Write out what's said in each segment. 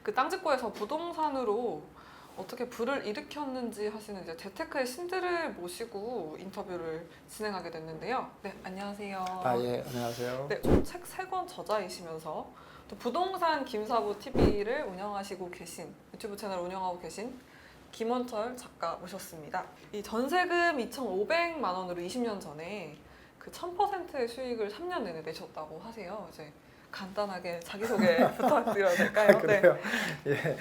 그 땅짓고에서 부동산으로 어떻게 불을 일으켰는지 하시는 이제 재테크의 신들을 모시고 인터뷰를 진행하게 됐는데요. 네, 안녕하세요. 예, 안녕하세요. 네, 책 3권 저자이시면서 또 부동산 김사부 TV를 운영하시고 계신 유튜브 채널 운영하고 계신 김원철 작가 모셨습니다. 이 전세금 2,500만 원으로 20년 전에 그 1000%의 수익을 3년 내내 내셨다고 하세요. 이제 간단하게 자기소개 부탁드려도 될까요? 그래요? 예.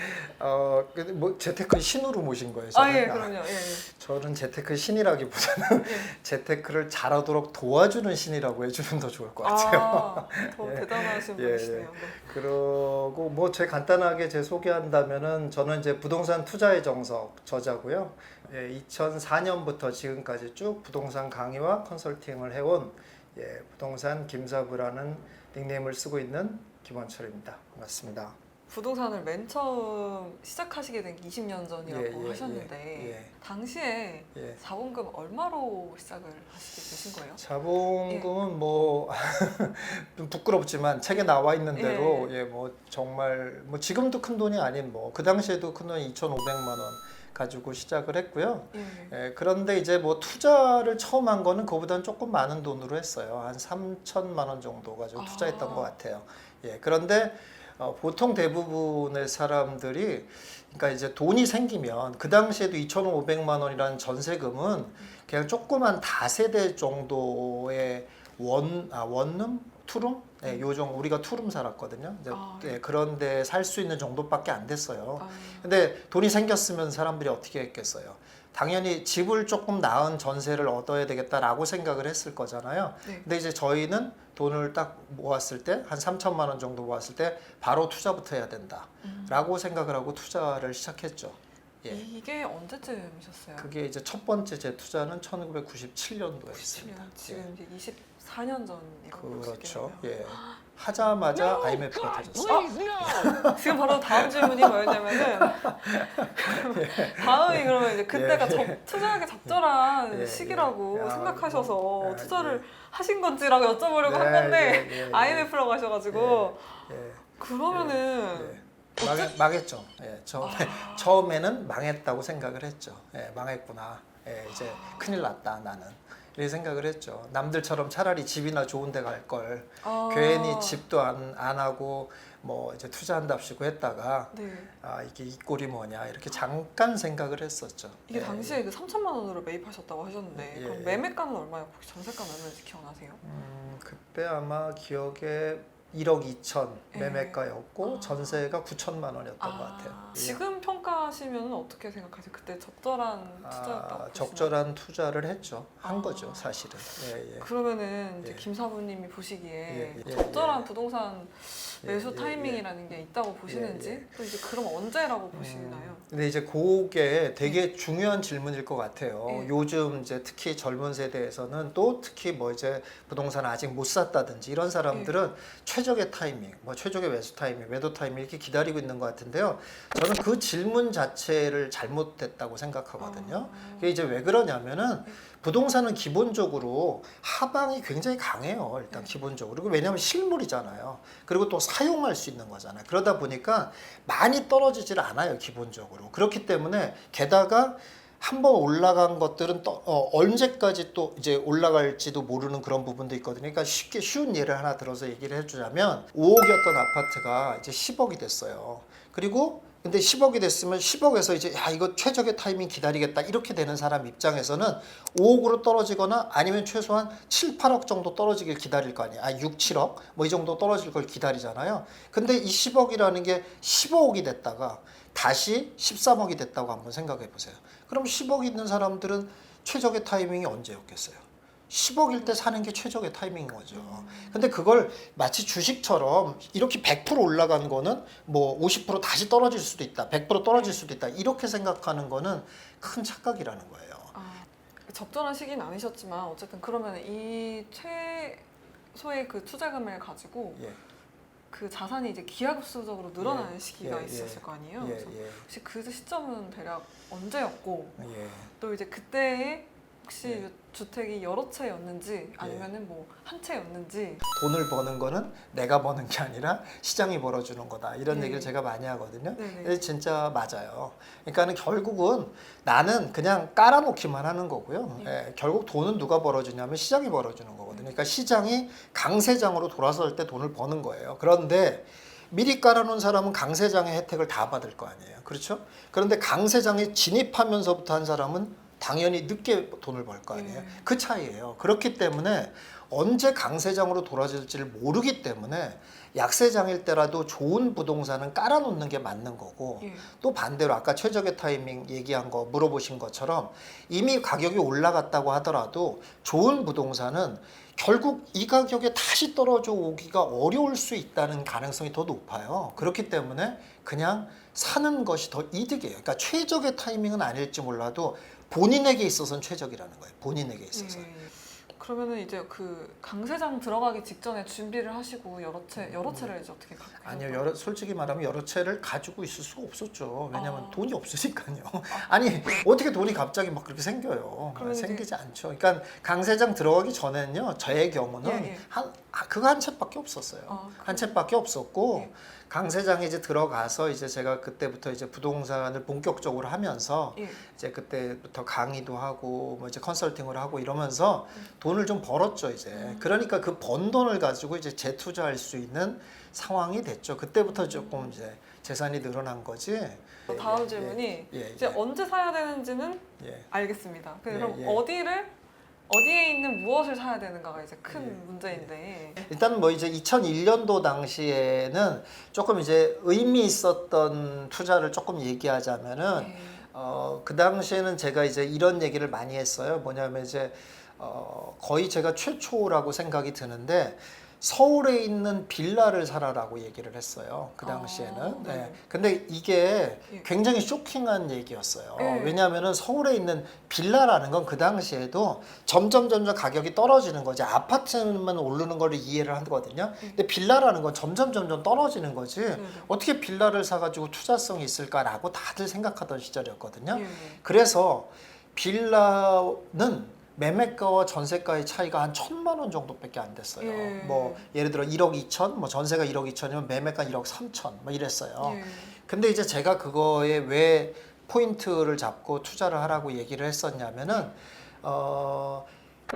근데 뭐 재테크 신으로 모신 거예요, 아, 저는? 예, 그럼요. 예, 예. 저는 재테크 신이라기보다는 예. 재테크를 잘하도록 도와주는 신이라고 해주면 더 좋을 것 같아요. 아, 더 예. 대단하신 예, 분이시네요. 네. 그러고 뭐 제 간단하게 제 소개한다면은 저는 이제 부동산 투자의 정석 저자고요. 예, 2004년부터 지금까지 쭉 부동산 강의와 컨설팅을 해온 부동산 김사부라는 닉네임을 쓰고 있는 김원철입니다. 반갑습니다. 부동산을 맨 처음 시작하시게 된 게 20년 전이라고 하셨는데 당시에 자본금 얼마로 시작을 하시게 되신 거예요? 자본금은 뭐 좀 부끄럽지만 책에 나와 있는 대로 뭐 정말 뭐 지금도 큰 돈이 아닌 뭐 그 당시에도 큰 돈이 2,500만 원 가지고 시작을 했고요. 그런데 이제 뭐 투자를 처음 한 거는 그보다는 조금 많은 돈으로 했어요. 한 3천만 원 정도 가지고 투자했던 것 같아요. 그런데 보통 대부분의 사람들이 그러니까 이제 돈이 생기면 그 당시에도 2,500만 원이라는 전세금은 그냥 조그만 다세대 정도의 원룸? 투룸? 요정 우리가 투룸 살았거든요. 그런데 살 수 있는 정도밖에 안 됐어요. 근데 돈이 생겼으면 사람들이 어떻게 했겠어요? 당연히 집을 조금 나은 전세를 얻어야 되겠다라고 생각을 했을 거잖아요. 근데 이제 저희는 돈을 딱 모았을 때 한 3천만 원 정도 모았을 때 바로 투자부터 해야 된다라고 생각을 하고 투자를 시작했죠. 이게 언제쯤이셨어요? 그게 이제 첫 번째 제 투자는 1997년도였습니다. 지금 이제 24년 전이라고 그렇죠. 하자마자 IMF가 터졌어요. 지금 바로 다음 질문이 뭐였냐면은 다음이 그러면 이제 그때가 투자하기 적절한 시기라고 생각하셔서 투자를 하신 건지라고 여쭤보려고 한 건데 IMF라고 하셔가지고 그러면은 망했죠. 처음에는 망했다고 생각을 했죠. 망했구나. 이제 큰일 났다 나는. 이렇게 생각을 했죠. 남들처럼 차라리 집이나 좋은 데 갈 걸 괜히 집도 안 하고 뭐 이제 투자한답시고 했다가 이게 이 꼴이 뭐냐 이렇게 잠깐 생각을 했었죠. 이게 당시에 그 3천만 원으로 매입하셨다고 하셨는데 그럼 매매가는 얼마였고 전세가는 얼마인지 기억나세요? 그때 아마 기억에 1억 2천 매매가였고 전세가 9천만 원이었던 것 같아요. 지금 평가하시면 어떻게 생각하세요? 그때 적절한 투자였다고 적절한 투자를 했죠. 한 거죠, 사실은. 그러면은 이제 김사부님이 보시기에 적절한 부동산 매수 타이밍이라는 게 있다고 보시는지 또 이제 그럼 언제라고 보시나요? 근데 이제 그게 되게 중요한 질문일 것 같아요. 요즘 이제 특히 젊은 세대에서는 또 특히 뭐 이제 부동산 아직 못 샀다든지 이런 사람들은 최적의 타이밍, 뭐 최적의 매수 타이밍, 매도 타이밍 이렇게 기다리고 있는 것 같은데요. 저는 그 질문 자체를 잘못됐다고 생각하거든요. 그게 이제 왜 그러냐면은 부동산은 기본적으로 하방이 굉장히 강해요. 일단 기본적으로. 왜냐하면 실물이잖아요. 그리고 또 사용할 수 있는 거잖아요. 그러다 보니까 많이 떨어지질 않아요. 기본적으로. 그렇기 때문에 게다가 한번 올라간 것들은 언제까지 또 이제 올라갈지도 모르는 그런 부분도 있거든요. 그러니까 쉬운 예를 하나 들어서 얘기를 해주자면 5억이었던 아파트가 이제 10억이 됐어요. 그리고 근데 10억이 됐으면 10억에서 이제 이거 최적의 타이밍 기다리겠다 이렇게 되는 사람 입장에서는 5억으로 떨어지거나 아니면 최소한 7, 8억 정도 떨어지길 기다릴 거 아니에요. 6, 7억 뭐 이 정도 떨어질 걸 기다리잖아요. 근데 이 10억이라는 게 15억이 됐다가 다시 13억이 됐다고 한번 생각해 보세요. 그럼 10억 있는 사람들은 최적의 타이밍이 언제였겠어요? 10억일 때 사는 게 최적의 타이밍인 거죠. 근데 그걸 마치 주식처럼 이렇게 100% 올라간 거는 뭐 50% 다시 떨어질 수도 있다. 100% 떨어질 수도 있다. 이렇게 생각하는 거는 큰 착각이라는 거예요. 적절한 시기는 아니셨지만 어쨌든 그러면 이 최소의 그 투자금을 가지고 그 자산이 이제 기하급수적으로 늘어나는 시기가 있었을 거 아니에요. 그래서 혹시 그 시점은 대략 언제였고 또 이제 그때의 혹시 네. 주택이 여러 채였는지 아니면은 뭐 한 채였는지. 돈을 버는 거는 내가 버는 게 아니라 시장이 벌어주는 거다. 이런 네. 얘기를 제가 많이 하거든요. 네네. 근데 진짜 맞아요. 그러니까는 결국은 나는 그냥 깔아놓기만 하는 거고요. 네. 결국 돈은 누가 벌어주냐면 시장이 벌어주는 거거든요. 그러니까 시장이 강세장으로 돌아설 때 돈을 버는 거예요. 그런데 미리 깔아놓은 사람은 강세장의 혜택을 다 받을 거 아니에요. 그렇죠? 그런데 강세장에 진입하면서부터 한 사람은 당연히 늦게 돈을 벌 거 아니에요. 그 차이예요. 그렇기 때문에 언제 강세장으로 돌아질지를 모르기 때문에 약세장일 때라도 좋은 부동산은 깔아놓는 게 맞는 거고, 예. 또 반대로 아까 최적의 타이밍 얘기한 거 물어보신 것처럼 이미 가격이 올라갔다고 하더라도 좋은 부동산은 결국 이 가격에 다시 떨어져 오기가 어려울 수 있다는 가능성이 더 높아요. 그렇기 때문에 그냥 사는 것이 더 이득이에요. 그러니까 최적의 타이밍은 아닐지 몰라도 본인에게 있어서는 최적이라는 거예요. 본인에게 있어서. 예. 그러면은 이제 그 강세장 들어가기 직전에 준비를 하시고 여러 채를 이제 어떻게 갖게 아니요, 솔직히 말하면 여러 채를 가지고 있을 수가 없었죠. 왜냐하면 아. 돈이 없으니까요. 아니 어떻게 돈이 갑자기 막 그렇게 생겨요? 그러면 생기지 않죠. 그러니까 강세장 들어가기 전에는요, 저의 경우는 예. 그거 한 채밖에 없었어요. 아, 한 채밖에 없었고 예. 강세장에 이제 들어가서 이제 제가 그때부터 이제 부동산을 본격적으로 하면서 예. 이제 그때부터 강의도 하고 뭐 이제 컨설팅을 하고 이러면서 돈을 좀 벌었죠 이제. 그러니까 그 번 돈을 가지고 이제 재투자할 수 있는 상황이 됐죠. 그때부터 조금 이제 재산이 늘어난 거지. 다음 질문이 이제 언제 사야 되는지는 예. 알겠습니다. 그럼 예. 어디에 있는 무엇을 사야 되는가가 이제 큰 예. 문제인데. 일단 뭐 이제 2001년도 당시에는 조금 이제 의미 있었던 투자를 조금 얘기하자면은 예. 그 당시에는 제가 이제 이런 얘기를 많이 했어요. 뭐냐면 이제 거의 제가 최초라고 생각이 드는데 서울에 있는 빌라를 사라라고 얘기를 했어요. 그 당시에는. 네. 네. 근데 이게 예. 굉장히 쇼킹한 얘기였어요. 예. 왜냐하면은 서울에 있는 빌라라는 건 그 당시에도 점점 가격이 떨어지는 거지. 아파트만 오르는 거를 이해를 하거든요. 근데 빌라라는 건 점점 떨어지는 거지. 어떻게 빌라를 사가지고 투자성이 있을까라고 다들 생각하던 시절이었거든요. 예. 그래서 빌라는 매매가와 전세가의 차이가 한 1,000만 원 정도밖에 안 됐어요. 예. 뭐 예를 들어 1억 2천, 뭐 전세가 1억 2천이면 매매가 1억 3천, 뭐 이랬어요. 예. 근데 이제 제가 그거에 왜 포인트를 잡고 투자를 하라고 얘기를 했었냐면은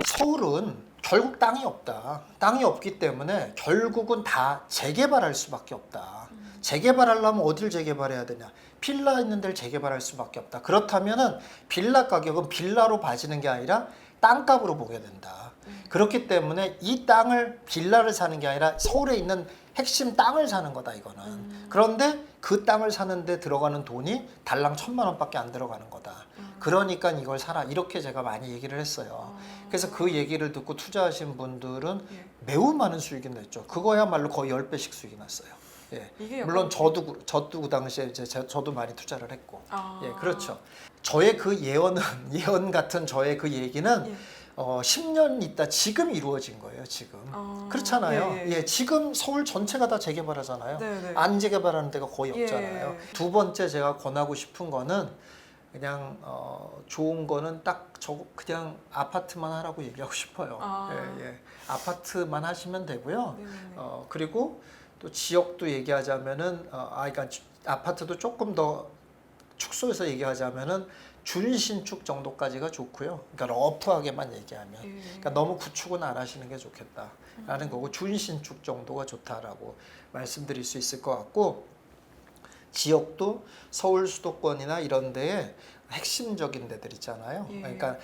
서울은 결국 땅이 없다. 땅이 없기 때문에 결국은 다 재개발할 수밖에 없다. 재개발하려면 어딜 재개발해야 되냐? 빌라 있는 데를 재개발할 수밖에 없다. 그렇다면은 빌라 가격은 빌라로 봐지는 게 아니라 땅값으로 보게 된다. 그렇기 때문에 이 땅을 빌라를 사는 게 아니라 서울에 있는 핵심 땅을 사는 거다 이거는. 그런데 그 땅을 사는데 들어가는 돈이 달랑 1,000만 원밖에 안 들어가는 거다. 그러니까 이걸 사라 이렇게 제가 많이 얘기를 했어요. 그래서 그 얘기를 듣고 투자하신 분들은 매우 많은 수익이 냈죠. 그거야말로 거의 10배씩 수익이 났어요. 예. 이게 물론 저도 그 당시에 이제 저도 많이 투자를 했고. 아. 예, 그렇죠. 저의 그 예언 같은 저의 그 얘기는 예. 10년 있다 지금 이루어진 거예요, 지금. 그렇잖아요. 예. 예, 지금 서울 전체가 다 재개발하잖아요. 네네. 안 재개발하는 데가 거의 예. 없잖아요. 두 번째 제가 권하고 싶은 거는 그냥 좋은 거는 딱 그냥 아파트만 하라고 얘기하고 싶어요. 예. 아파트만 하시면 되고요. 그리고 또 지역도 얘기하자면은 그러니까 아파트도 조금 더 축소해서 얘기하자면은 준신축 정도까지가 좋고요. 그러니까 러프하게만 얘기하면, 그러니까 너무 구축은 안 하시는 게 좋겠다라는 거고 준신축 정도가 좋다라고 말씀드릴 수 있을 것 같고, 지역도 서울 수도권이나 이런 데에 핵심적인 데들 있잖아요. 그러니까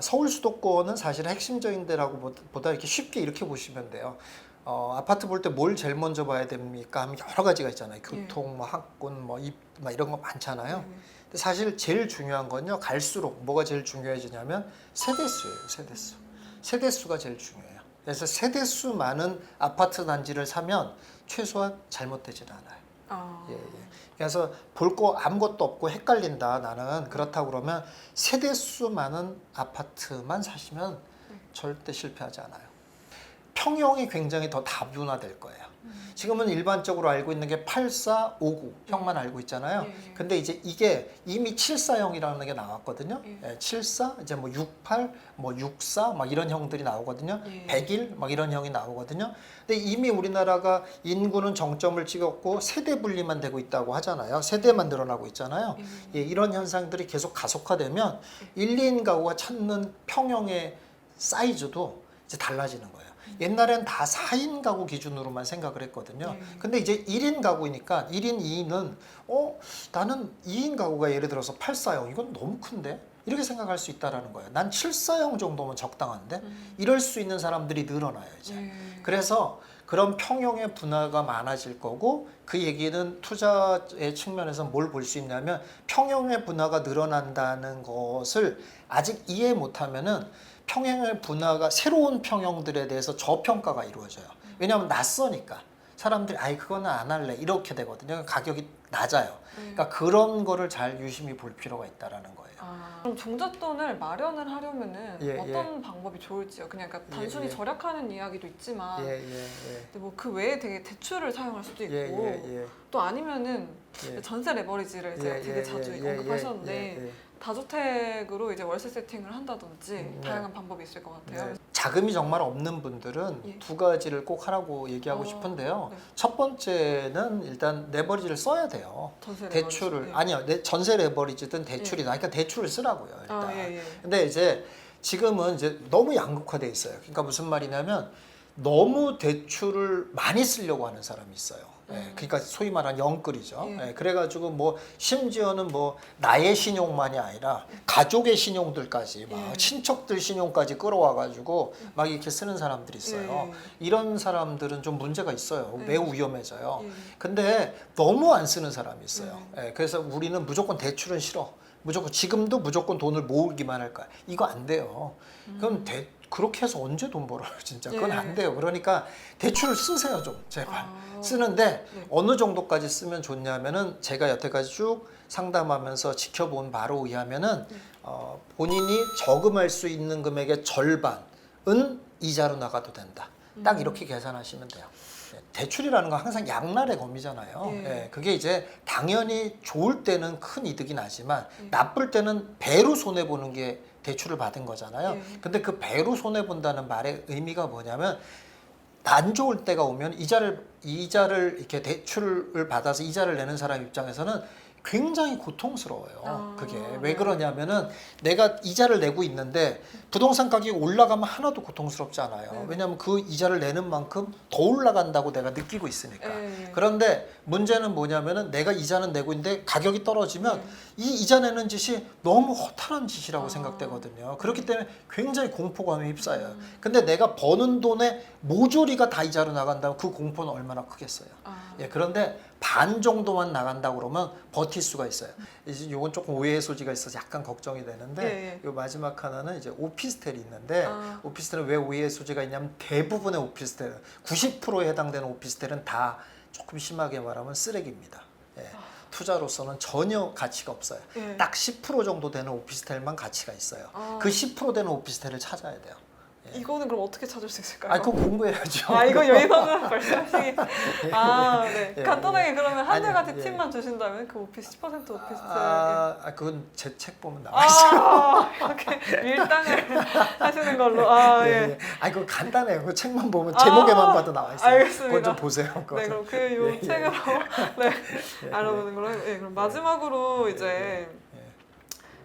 서울 수도권은 사실 핵심적인 데라고 보다 이렇게 쉽게 이렇게 보시면 돼요. 아파트 볼 때 뭘 제일 먼저 봐야 됩니까? 하면 여러 가지가 있잖아요. 교통, 뭐 학군, 뭐 이런 거 많잖아요. 근데 사실 제일 중요한 건요. 갈수록 뭐가 제일 중요해지냐면 세대수예요. 세대수가 제일 중요해요. 그래서 세대수 많은 아파트 단지를 사면 최소한 잘못되진 않아요. 예. 그래서 볼 거 아무것도 없고 헷갈린다. 나는 그렇다고 그러면 세대수 많은 아파트만 사시면 절대 실패하지 않아요. 평형이 굉장히 더 다분화될 거예요. 지금은 일반적으로 알고 있는 게 8459형만 알고 있잖아요. 예. 근데 이제 이게 이미 74형이라는 게 나왔거든요. 예. 예, 74, 이제 뭐 68, 뭐 64, 막 이런 형들이 나오거든요. 예. 101, 막 이런 형이 나오거든요. 근데 이미 우리나라가 인구는 정점을 찍었고 세대 분리만 되고 있다고 하잖아요. 세대만 늘어나고 있잖아요. 예, 이런 현상들이 계속 가속화되면 1, 2인 가구가 찾는 평형의 사이즈도 이제 달라지는 거예요. 옛날엔 다 4인 가구 기준으로만 생각을 했거든요. 근데 이제 1인 가구니까 1인 2인은 나는 2인 가구가 예를 들어서 84형 이건 너무 큰데? 이렇게 생각할 수 있다라는 거예요. 난 74형 정도면 적당한데? 이럴 수 있는 사람들이 늘어나요, 이제. 그래서 그런 평형의 분화가 많아질 거고 그 얘기는 투자의 측면에서 뭘 볼 수 있냐면 평형의 분화가 늘어난다는 것을 아직 이해 못하면은 평형의 분화가 새로운 평형들에 대해서 저평가가 이루어져요. 왜냐하면 낯서니까 사람들이 아이 그거는 안 할래 이렇게 되거든요. 가격이 낮아요. 그러니까 그런 거를 잘 유심히 볼 필요가 있다라는 거예요. 그럼 종잣돈을 마련을 하려면은 예, 어떤 방법이 좋을지요? 그냥 그러니까 단순히 예. 절약하는 이야기도 있지만 예. 근데 뭐 그 외에 되게 대출을 사용할 수도 있고 예. 또 아니면은 예. 전세 레버리지를 제가 되게 자주 언급하셨는데 다주택으로 이제 월세 세팅을 한다든지 네. 다양한 방법이 있을 것 같아요. 자금이 정말 없는 분들은 예. 두 가지를 꼭 하라고 얘기하고 싶은데요. 네. 첫 번째는 일단 레버리지를 써야 돼요. 전세 대출을 레버리지. 아니요, 전세 레버리지든 대출이든 그러니까 대출을 쓰라고요. 일단. 예. 근데 이제 지금은 이제 너무 양극화돼 있어요. 그러니까 무슨 말이냐면 너무 대출을 많이 쓰려고 하는 사람이 있어요. 예, 그러니까 소위 말하는 영끌이죠. 예, 그래가지고 뭐 심지어는 뭐 나의 신용만이 아니라 가족의 신용들까지 막 친척들 신용까지 끌어와가지고 막 이렇게 쓰는 사람들이 있어요. 이런 사람들은 좀 문제가 있어요. 매우 위험해져요. 근데 너무 안 쓰는 사람이 있어요. 예, 그래서 우리는 무조건 대출은 싫어. 지금도 무조건 돈을 모으기만 할 거야. 이거 안 돼요. 그럼 그렇게 해서 언제 돈 벌어요, 진짜. 그건 안 돼요. 그러니까 대출을 쓰세요, 좀, 제발. 쓰는데 어느 정도까지 쓰면 좋냐면은 제가 여태까지 쭉 상담하면서 지켜본 바로 의하면은 본인이 저금할 수 있는 금액의 절반은 이자로 나가도 된다. 딱 이렇게 계산하시면 돼요. 대출이라는 건 항상 양날의 검이잖아요. 예, 그게 이제 당연히 좋을 때는 큰 이득이 나지만 나쁠 때는 배로 손해 보는 게 대출을 받은 거잖아요. 근데 그 배로 손해 본다는 말의 의미가 뭐냐면 안 좋을 때가 오면 이자를 이렇게 대출을 받아서 이자를 내는 사람 입장에서는 굉장히 고통스러워요. 그게 왜 그러냐면은 내가 이자를 내고 있는데 부동산 가격이 올라가면 하나도 고통스럽지 않아요. 왜냐하면 그 이자를 내는 만큼 더 올라간다고 내가 느끼고 있으니까. 그런데 문제는 뭐냐면은 내가 이자는 내고 있는데 가격이 떨어지면 이 이자 내는 짓이 너무 허탈한 짓이라고 생각되거든요. 그렇기 때문에 굉장히 공포감에 휩싸여요. 근데 내가 버는 돈의 모조리가 다 이자로 나간다면 그 공포는 얼마나 크겠어요. 예, 그런데 반 정도만 나간다고 그러면 버틸 수가 있어요. 이제 이건 조금 오해의 소지가 있어서 약간 걱정이 되는데 이 마지막 하나는 이제 오피스텔이 있는데 오피스텔은 왜 오해의 소지가 있냐면 대부분의 오피스텔은 90%에 해당되는 오피스텔은 다 조금 심하게 말하면 쓰레기입니다. 예, 투자로서는 전혀 가치가 없어요. 딱 10% 정도 되는 오피스텔만 가치가 있어요. 그 10% 되는 오피스텔을 찾아야 돼요. 이거는 그럼 어떻게 찾을 수 있을까요? 그거 공부해야죠. 이거 여기서는 말씀하시기. 네. 간단하게 그러면 한두 예. 팁만 주신다면 그 오피스 10% 오피스텔. 그건 제 책 보면 나와 있어요. 이렇게 밀당을 하시는 걸로. 그거 간단해요. 그 책만 보면 제목에만 봐도 나와 있어요. 알겠습니다. 그건 좀 보세요. 네, 그럼 요 책으로 알아보는 걸로. 그럼 마지막으로 이제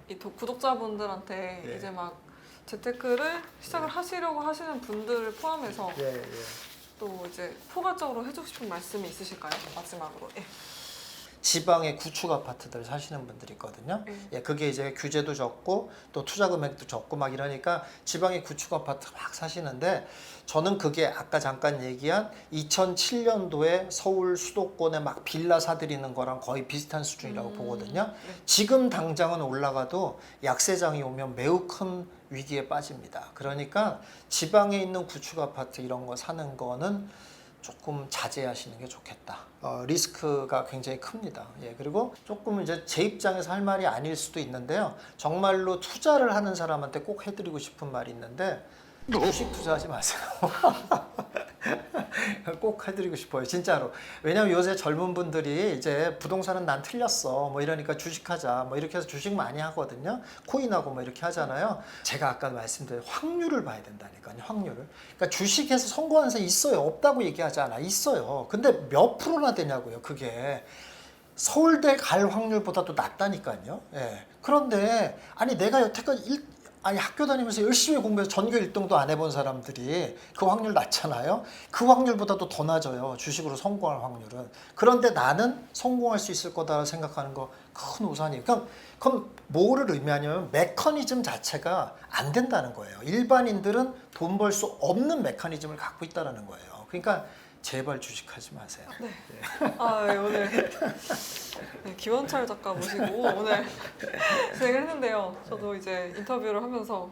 이 구독자분들한테 이제 막 재테크를 시작을 하시려고 하시는 분들을 포함해서 또 이제 포괄적으로 해주고 싶은 말씀이 있으실까요? 마지막으로. 지방에 구축 아파트들 사시는 분들이 있거든요. 그게 이제 규제도 적고 또 투자 금액도 적고 막 이러니까 지방에 구축 아파트 막 사시는데 저는 그게 아까 잠깐 얘기한 2007년도에 서울 수도권에 막 빌라 사들이는 거랑 거의 비슷한 수준이라고 보거든요. 지금 당장은 올라가도 약세장이 오면 매우 큰 위기에 빠집니다. 그러니까 지방에 있는 구축 아파트 이런 거 사는 거는 조금 자제하시는 게 좋겠다. 리스크가 굉장히 큽니다. 그리고 조금 이제 제 입장에서 할 말이 아닐 수도 있는데요. 정말로 투자를 하는 사람한테 꼭 해드리고 싶은 말이 있는데 주식 투자하지 마세요. 꼭 해드리고 싶어요, 진짜로. 왜냐면 요새 젊은 분들이 이제 부동산은 난 틀렸어, 뭐 이러니까 주식하자, 뭐 이렇게 해서 주식 많이 하거든요. 코인하고 뭐 이렇게 하잖아요. 제가 아까 말씀드린 확률을 봐야 된다니까요, 확률을. 그러니까 주식에서 성공하는 사람 있어요, 없다고 얘기하지 않아, 있어요. 근데 몇 프로나 되냐고요, 그게. 서울대 갈 확률보다도 낮다니까요. 예. 그런데 아니 내가 여태까지 아니 학교 다니면서 열심히 공부해서 전교 1등도 안 해본 사람들이 그 확률 낮잖아요. 그 확률보다도 더 낮아요, 주식으로 성공할 확률은. 그런데 나는 성공할 수 있을 거다 생각하는 거 큰 우산이에요. 그럼 뭐를 의미하냐면 메커니즘 자체가 안 된다는 거예요. 일반인들은 돈 벌 수 없는 메커니즘을 갖고 있다는 거예요. 그러니까 제발 주식하지 마세요. 아, 네, 오늘 네, 김원철 작가 모시고 오늘 진행을 했는데요. 저도 이제 인터뷰를 하면서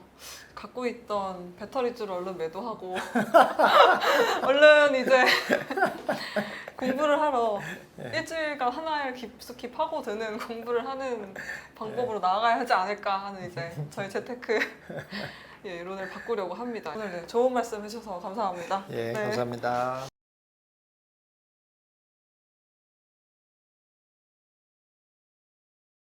갖고 있던 배터리줄을 얼른 매도하고 얼른 이제 공부를 하러 일주일간 하나를 깊숙이 파고드는 공부를 하는 방법으로 나아가야 하지 않을까 하는 이제 저희 재테크 이론을 바꾸려고 합니다. 오늘 네, 좋은 말씀 해주셔서 감사합니다. 예, 네. 감사합니다.